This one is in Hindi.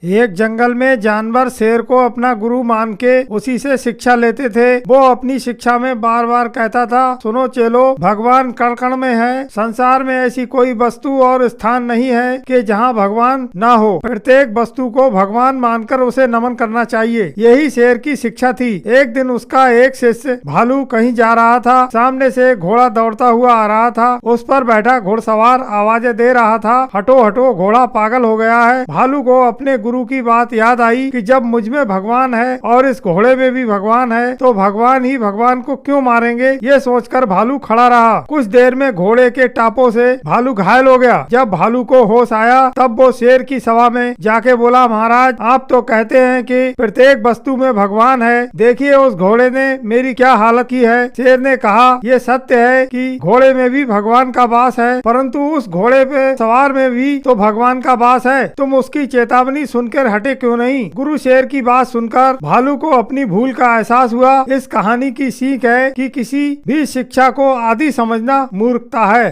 एक जंगल में जानवर शेर को अपना गुरु मान के उसी से शिक्षा लेते थे। वो अपनी शिक्षा में बार बार कहता था, सुनो चेलो, भगवान कण कण में है। संसार में ऐसी कोई वस्तु और स्थान नहीं है कि जहाँ भगवान ना हो। प्रत्येक वस्तु को भगवान मानकर उसे नमन करना चाहिए। यही शेर की शिक्षा थी। एक दिन उसका एक शिष्य भालू कहीं जा रहा था। सामने से एक घोड़ा दौड़ता हुआ आ रहा था। उस पर बैठा घुड़सवार आवाजें दे रहा था, हटो हटो, घोड़ा पागल हो गया है। भालू को अपने गुरु की बात याद आई कि जब मुझ में भगवान है और इस घोड़े में भी भगवान है तो भगवान ही भगवान को क्यों मारेंगे। ये सोचकर भालू खड़ा रहा। कुछ देर में घोड़े के टापों से भालू घायल हो गया। जब भालू को होश आया तब वो शेर की सभा में जाके बोला, महाराज, आप तो कहते हैं कि प्रत्येक वस्तु में भगवान है, देखिए उस घोड़े ने मेरी क्या हालत की है। शेर ने कहा, ये सत्य है कि घोड़े में भी भगवान का वास है, परंतु उस घोड़े पे सवार में भी तो भगवान का वास है। तुम उसकी चेतावनी सुनकर हटे क्यों नहीं। गुरु शेर की बात सुनकर भालू को अपनी भूल का एहसास हुआ। इस कहानी की सीख है कि किसी भी शिक्षा को आदि समझना मूर्खता है।